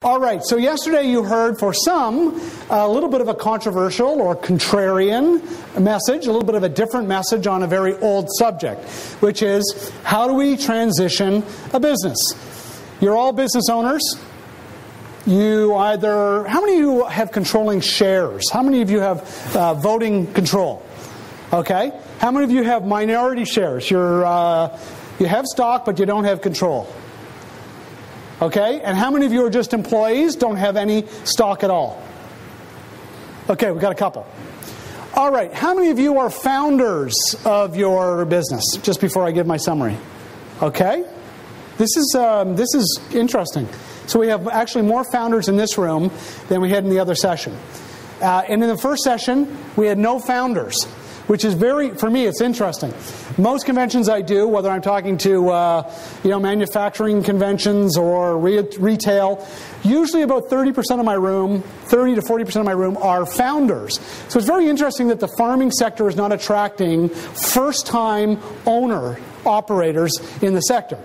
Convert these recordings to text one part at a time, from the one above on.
All right, so yesterday you heard, for some, a little bit of a controversial or contrarian message, a little bit of a different message on a very old subject, which is, how do we transition a business? You're all business owners. How many of you have controlling shares? How many of you have voting control? Okay. How many of you have minority shares? You have stock, but you don't have control. Okay, and how many of you are just employees, don't have any stock at all? Okay, we've got a couple. All right, how many of you are founders of your business? Just before I give my summary. Okay, this is interesting. So we have actually more founders in this room than we had in the other session. And in the first session, we had no founders, which is for me, it's interesting. Most conventions I do, whether I'm talking to manufacturing conventions or retail, usually about 30% of my room, 30 to 40% of my room are founders. So it's very interesting that the farming sector is not attracting first-time operators in the sector.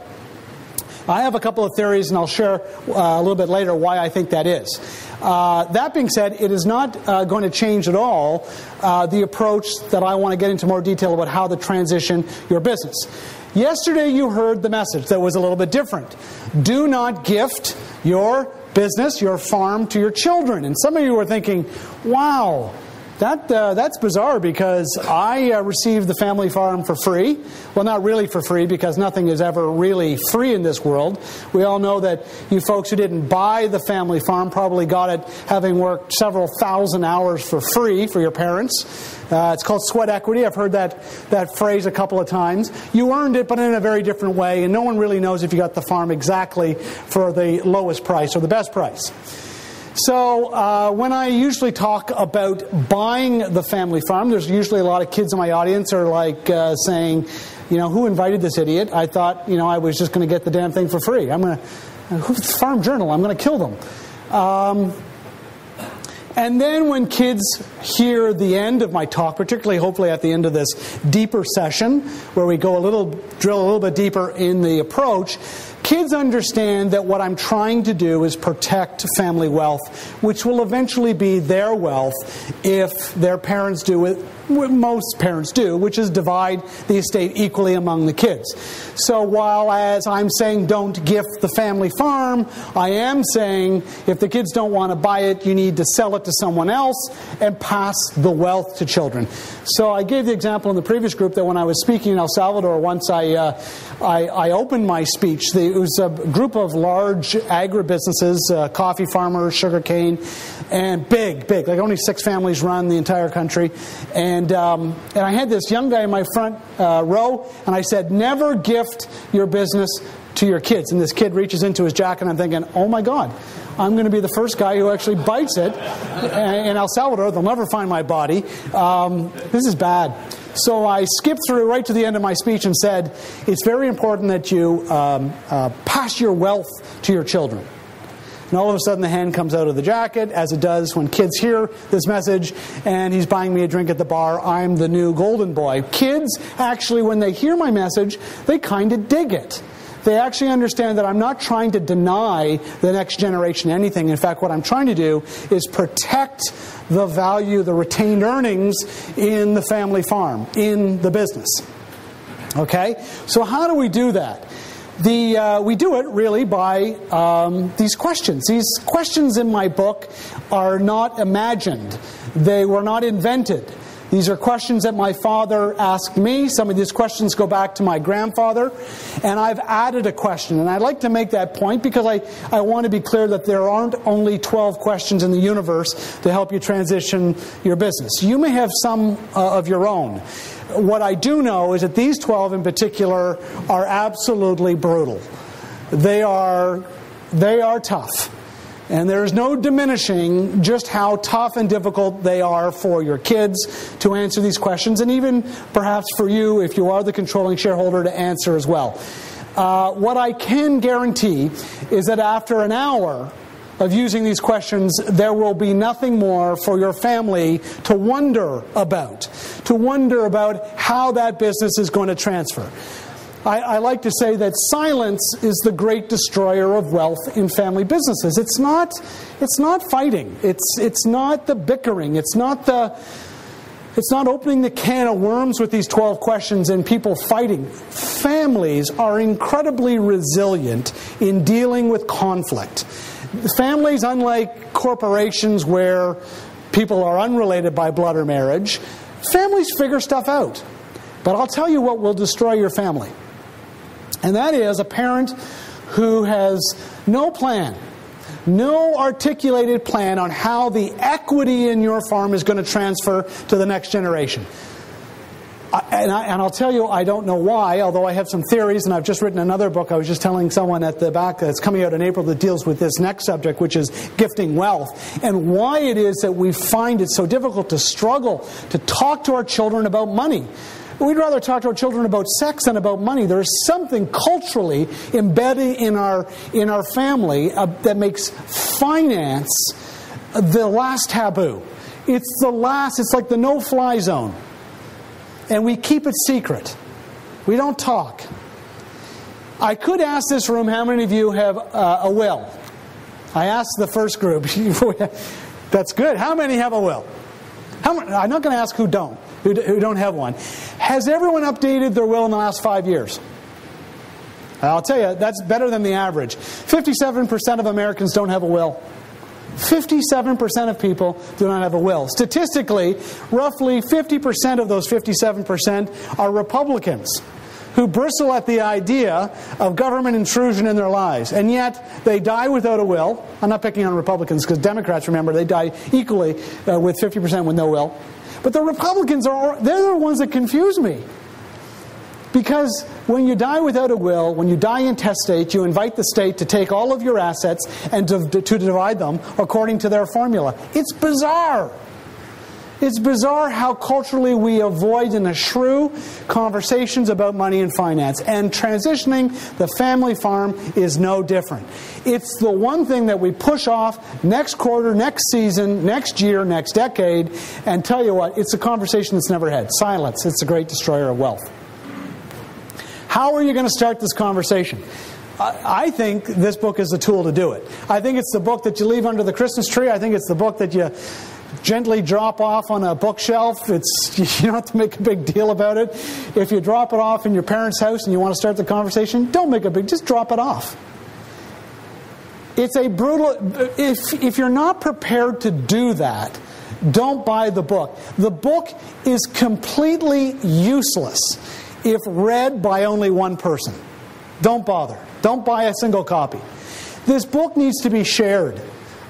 I have a couple of theories, and I'll share a little bit later why I think that is. That being said, it is not going to change at all the approach that I want to get into more detail about how to transition your business. Yesterday you heard the message that was a little bit different. Do not gift your business, your farm, to your children. And some of you were thinking, wow, that's bizarre, because I received the family farm for free. Well, not really for free, because nothing is ever really free in this world. We all know that you folks who didn't buy the family farm probably got it having worked several thousand hours for free for your parents. It's called sweat equity. I've heard that phrase a couple of times. You earned it, but in a very different way, and no one really knows if you got the farm exactly for the lowest price or the best price. So when I usually talk about buying the family farm, there's usually a lot of kids in my audience are like saying, who invited this idiot? I thought, I was just going to get the damn thing for free. Farm Journal, I'm going to kill them. And then when kids hear the end of my talk, particularly hopefully at the end of this deeper session, where we drill a little bit deeper in the approach, kids understand that what I'm trying to do is protect family wealth, which will eventually be their wealth if their parents do what most parents do, which is divide the estate equally among the kids. So while as I'm saying don't gift the family farm, I am saying if the kids don't want to buy it, you need to sell it to someone else and pass the wealth to children. So I gave the example in the previous group that when I was speaking in El Salvador, once I opened my speech. It was a group of large agribusinesses, coffee farmers, sugarcane, and big, like only 6 families run the entire country. And I had this young guy in my front row, and I said, never gift your business to your kids. And this kid reaches into his jacket, and I'm thinking, oh my God, I'm going to be the first guy who actually bites it. In El Salvador, they'll never find my body. This is bad. So I skipped through right to the end of my speech and said, it's very important that you pass your wealth to your children. And all of a sudden the hand comes out of the jacket, as it does when kids hear this message, and he's buying me a drink at the bar. I'm the new golden boy. Kids, actually, when they hear my message, they kind of dig it. They actually understand that I'm not trying to deny the next generation anything. In fact, what I'm trying to do is protect the value, the retained earnings in the family farm, in the business. Okay? So how do we do that? We do it really by these questions. These questions in my book are not imagined. They were not invented. These are questions that my father asked me. Some of these questions go back to my grandfather. And I've added a question. And I'd like to make that point because I want to be clear that there aren't only 12 questions in the universe to help you transition your business. You may have some of your own. What I do know is that these 12 in particular are absolutely brutal. They are tough. And there is no diminishing just how tough and difficult they are for your kids to answer these questions, and even perhaps for you, if you are the controlling shareholder, to answer as well. What I can guarantee is that after an hour of using these questions, there will be nothing more for your family to wonder about how that business is going to transfer. I like to say that silence is the great destroyer of wealth in family businesses. It's not fighting. It's not the bickering. It's not opening the can of worms with these 12 questions and people fighting. Families are incredibly resilient in dealing with conflict. Families, unlike corporations where people are unrelated by blood or marriage, families figure stuff out. But I'll tell you what will destroy your family. And that is a parent who has no plan, no articulated plan on how the equity in your farm is going to transfer to the next generation. And I'll tell you, I don't know why, although I have some theories, and I've just written another book. I was just telling someone at the back that's coming out in April that deals with this next subject, which is gifting wealth, and why it is that we find it so difficult to struggle to talk to our children about money. We'd rather talk to our children about sex than about money. There is something culturally embedded in our family that makes finance the last taboo. It's like the no-fly zone. And we keep it secret. We don't talk. I could ask this room how many of you have a will. I asked the first group. That's good. How many have a will? I'm not going to ask who don't have one. Has everyone updated their will in the last 5 years? I'll tell you, that's better than the average. 57% of Americans don't have a will. 57% of people do not have a will. Statistically, roughly 50% of those 57% are Republicans who bristle at the idea of government intrusion in their lives. And yet, they die without a will. I'm not picking on Republicans because Democrats, remember, they die equally with 50% with no will. But the Republicans, they're the ones that confuse me. Because when you die without a will, when you die intestate, you invite the state to take all of your assets and to divide them according to their formula. It's bizarre. It's bizarre how culturally we avoid and eschew conversations about money and finance. And transitioning the family farm is no different. It's the one thing that we push off next quarter, next season, next year, next decade. And tell you what, it's a conversation that's never had. Silence. It's the great destroyer of wealth. How are you going to start this conversation? I think this book is the tool to do it. I think it's the book that you leave under the Christmas tree. I think it's the book that you gently drop off on a bookshelf. You don't have to make a big deal about it. If you drop it off in your parents' house and you want to start the conversation, don't make just drop it off. It's a brutal... If you're not prepared to do that, don't buy the book. The book is completely useless if read by only one person. Don't bother. Don't buy a single copy. This book needs to be shared.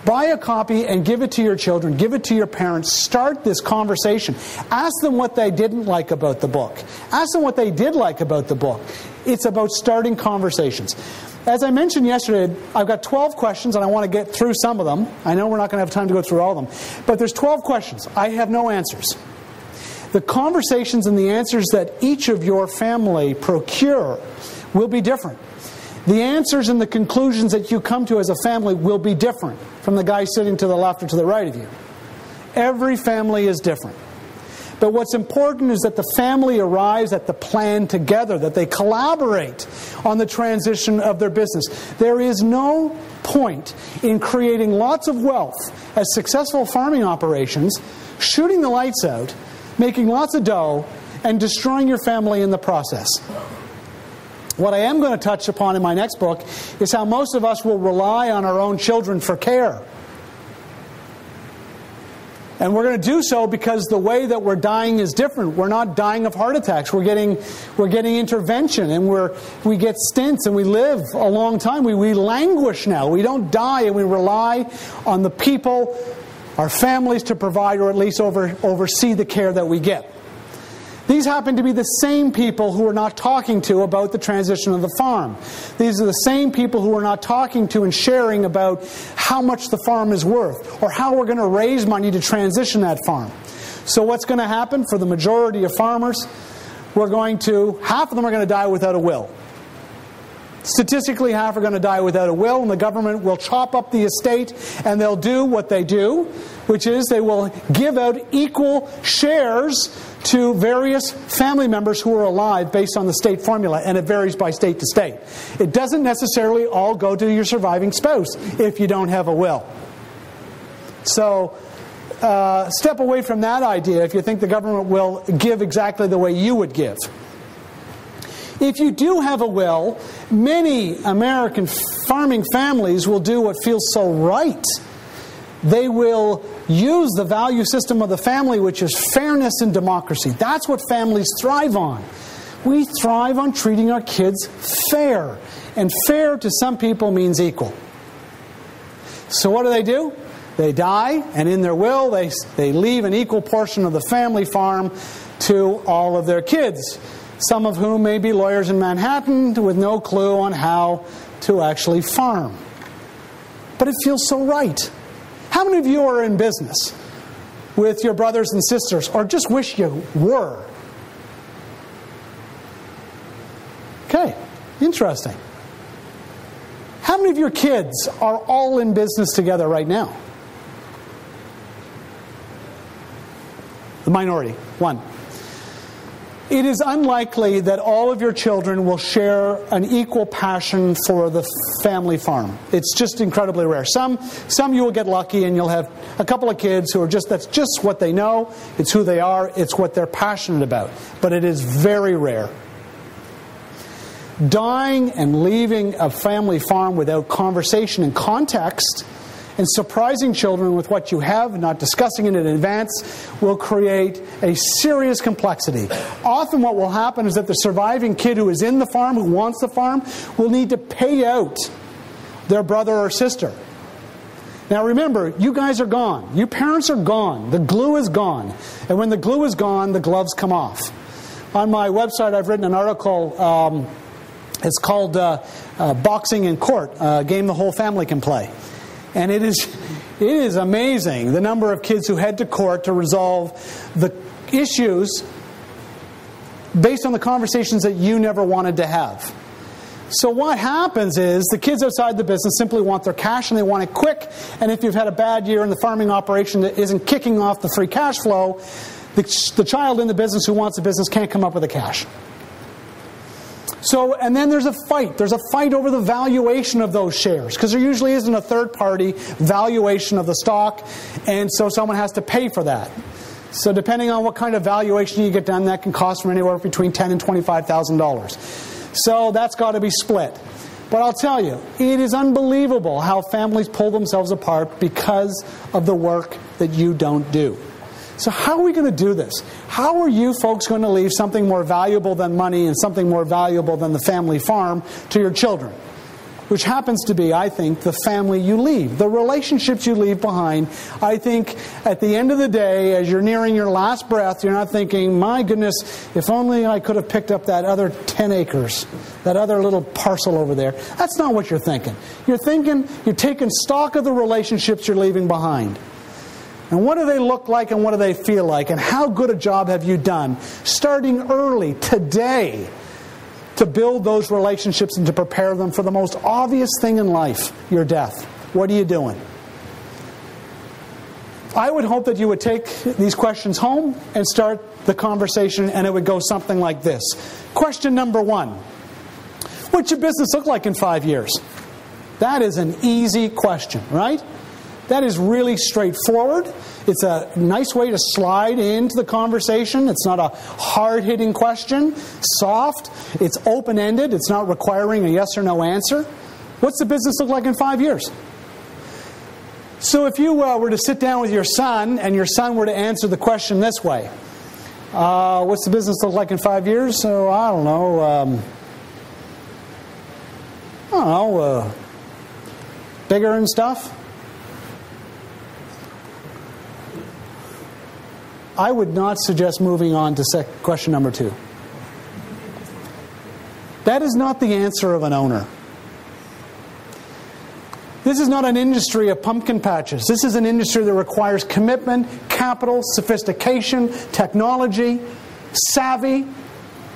Buy a copy and give it to your children. Give it to your parents. Start this conversation. Ask them what they didn't like about the book. Ask them what they did like about the book. It's about starting conversations. As I mentioned yesterday, I've got 12 questions and I want to get through some of them. I know we're not going to have time to go through all of them. But there's 12 questions. I have no answers. The conversations and the answers that each of your family procure will be different. The answers and the conclusions that you come to as a family will be different from the guy sitting to the left or to the right of you. Every family is different. But what's important is that the family arrives at the plan together, that they collaborate on the transition of their business. There is no point in creating lots of wealth as successful farming operations, shooting the lights out, making lots of dough, and destroying your family in the process. What I am going to touch upon in my next book is how most of us will rely on our own children for care. And we're going to do so because the way that we're dying is different. We're not dying of heart attacks. We're getting intervention, and we get stents, and we live a long time. We languish now. We don't die, and we rely on the people, our families, to provide or at least oversee the care that we get. These happen to be the same people who we're not talking to about the transition of the farm. These are the same people who we're not talking to and sharing about how much the farm is worth or how we're going to raise money to transition that farm. So what's going to happen for the majority of farmers? Half of them are going to die without a will. Statistically, half are going to die without a will, and the government will chop up the estate, and they'll do what they do, which is they will give out equal shares to various family members who are alive based on the state formula, and it varies by state to state. It doesn't necessarily all go to your surviving spouse if you don't have a will. So, step away from that idea if you think the government will give exactly the way you would give. If you do have a will, many American farming families will do what feels so right. They will use the value system of the family, which is fairness and democracy. That's what families thrive on. We thrive on treating our kids fair. And fair to some people means equal. So what do? They die, and in their will, they leave an equal portion of the family farm to all of their kids, some of whom may be lawyers in Manhattan with no clue on how to actually farm. But it feels so right. How many of you are in business with your brothers and sisters, or just wish you were? Okay, interesting. How many of your kids are all in business together right now? The minority, one. It is unlikely that all of your children will share an equal passion for the family farm. It's just incredibly rare. Some you will get lucky and you'll have a couple of kids who are that's just what they know, it's who they are, it's what they're passionate about. But it is very rare. Dying and leaving a family farm without conversation and context, and surprising children with what you have, not discussing it in advance, will create a serious complexity. Often what will happen is that the surviving kid who is in the farm, who wants the farm, will need to pay out their brother or sister. Now remember, you guys are gone. You parents are gone. The glue is gone. And when the glue is gone, the gloves come off. On my website, I've written an article, it's called Boxing in Court, a game the whole family can play. And it is amazing the number of kids who head to court to resolve the issues based on the conversations that you never wanted to have. So what happens is the kids outside the business simply want their cash and they want it quick. And if you've had a bad year in the farming operation that isn't kicking off the free cash flow, the child in the business who wants the business can't come up with the cash. So, and then there's a fight. There's a fight over the valuation of those shares, because there usually isn't a third-party valuation of the stock, and so someone has to pay for that. So depending on what kind of valuation you get done, that can cost from anywhere between $10,000 and $25,000. So that's got to be split. But I'll tell you, it is unbelievable how families pull themselves apart because of the work that you don't do. So how are we going to do this? How are you folks going to leave something more valuable than money and something more valuable than the family farm to your children? Which happens to be, I think, the family you leave, the relationships you leave behind. I think at the end of the day, as you're nearing your last breath, you're not thinking, my goodness, if only I could have picked up that other 10 acres, that other little parcel over there. That's not what you're thinking. You're thinking, you're taking stock of the relationships you're leaving behind. And what do they look like and what do they feel like? And how good a job have you done, starting early, today, to build those relationships and to prepare them for the most obvious thing in life, your death? What are you doing? I would hope that you would take these questions home and start the conversation, and it would go something like this. Question number 1. What's your business look like in 5 years? That is an easy question, right? That is really straightforward. It's a nice way to slide into the conversation. It's not a hard-hitting question. Soft. It's open-ended. It's not requiring a yes or no answer. What's the business look like in 5 years? So if you were to sit down with your son and your son were to answer the question this way, what's the business look like in 5 years? So I don't know, bigger and stuff. I would not suggest moving on to question number 2. That is not the answer of an owner. This is not an industry of pumpkin patches. This is an industry that requires commitment, capital, sophistication, technology, savvy,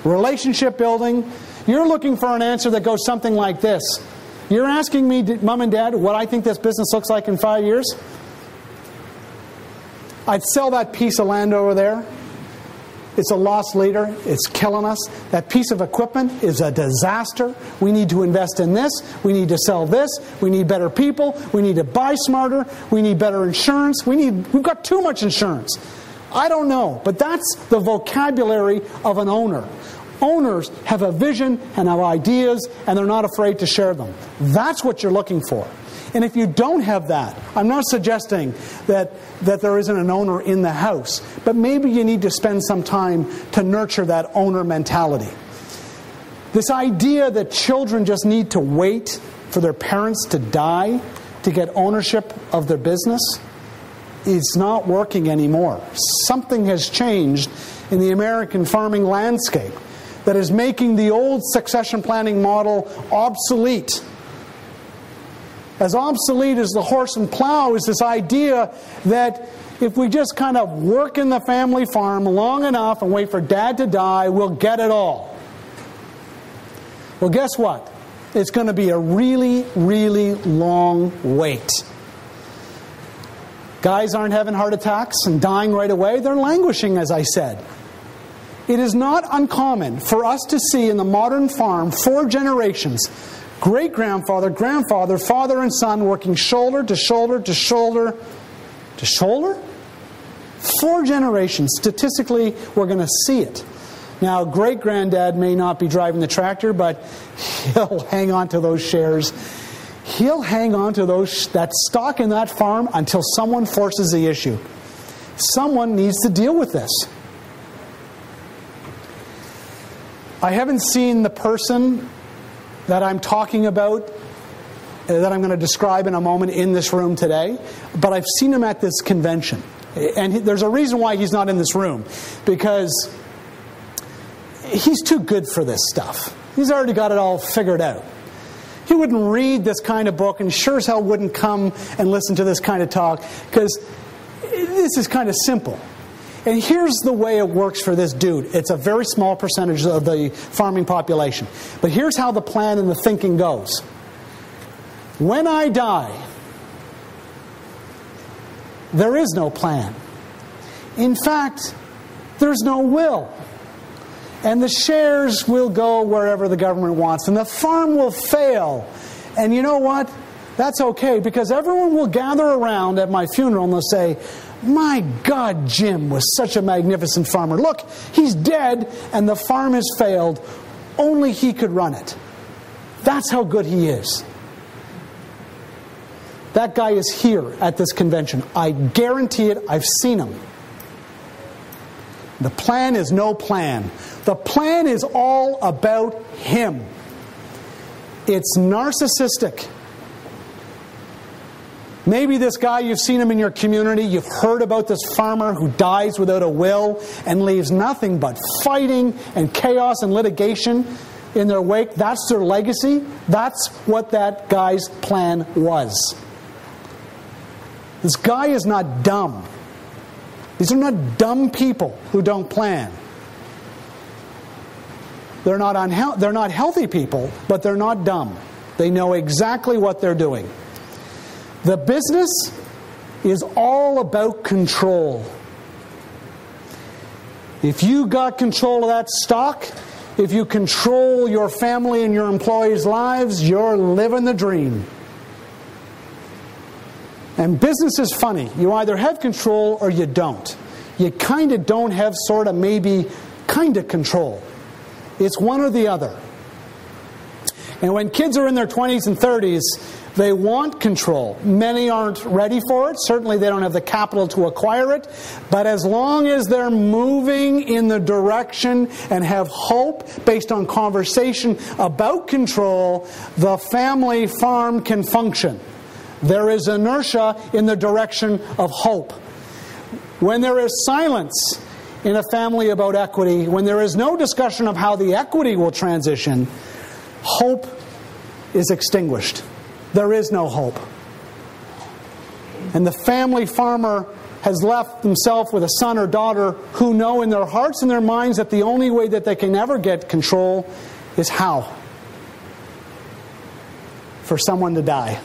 relationship building. You're looking for an answer that goes something like this. You're asking me, Mom and Dad, what I think this business looks like in 5 years? I'd sell that piece of land over there. It's a lost leader. It's killing us. That piece of equipment is a disaster. We need to invest in this. We need to sell this. We need better people. We need to buy smarter. We need better insurance. We've got too much insurance. I don't know, but that's the vocabulary of an owner. Owners have a vision and have ideas, and they're not afraid to share them. That's what you're looking for. And if you don't have that, I'm not suggesting that there isn't an owner in the house, but maybe you need to spend some time to nurture that owner mentality. This idea that children just need to wait for their parents to die to get ownership of their business is not working anymore. Something has changed in the American farming landscape that is making the old succession planning model obsolete. As obsolete as the horse and plow is this idea that if we just kind of work in the family farm long enough and wait for Dad to die, we'll get it all. Well, guess what? It's going to be a really, really long wait. Guys aren't having heart attacks and dying right away. They're languishing, as I said. It is not uncommon for us to see in the modern farm 4 generations, great-grandfather, grandfather, father and son working shoulder to shoulder to shoulder to shoulder? 4 generations. Statistically, we're going to see it. Now, great-granddad may not be driving the tractor, but he'll hang on to those shares. He'll hang on to that stock in that farm until someone forces the issue. Someone needs to deal with this. I haven't seen the person that I'm talking about, that I'm going to describe in a moment in this room today, but I've seen him at this convention. And there's a reason why he's not in this room, because he's too good for this stuff. He's already got it all figured out. He wouldn't read this kind of book and sure as hell wouldn't come and listen to this kind of talk, because this is kind of simple. And here's the way it works for this dude. It's a very small percentage of the farming population. But here's how the plan and the thinking goes. When I die, there is no plan. In fact, there's no will. And the shares will go wherever the government wants. And the farm will fail. And you know what? That's okay, because everyone will gather around at my funeral and they'll say, "My God, Jim was such a magnificent farmer. Look, he's dead and the farm has failed. Only he could run it." That's how good he is. That guy is here at this convention. I guarantee it. I've seen him. The plan is no plan. The plan is all about him. It's narcissistic. Maybe this guy, you've seen him in your community, you've heard about this farmer who dies without a will and leaves nothing but fighting and chaos and litigation in their wake. That's their legacy. That's what that guy's plan was. This guy is not dumb. These are not dumb people who don't plan. They're not healthy people, but they're not dumb. They know exactly what they're doing. The business is all about control. If you got control of that stock, if you control your family and your employees' lives, you're living the dream. And business is funny. You either have control or you don't. You kind of don't have sort of maybe kind of control. It's one or the other. And when kids are in their 20s and 30s, they want control. Many aren't ready for it. Certainly they don't have the capital to acquire it. But as long as they're moving in the direction and have hope based on conversation about control, the family farm can function. There is inertia in the direction of hope. When there is silence in a family about equity, when there is no discussion of how the equity will transition, hope is extinguished. There is no hope. And the family farmer has left himself with a son or daughter who know in their hearts and their minds that the only way that they can ever get control is how? For someone to die.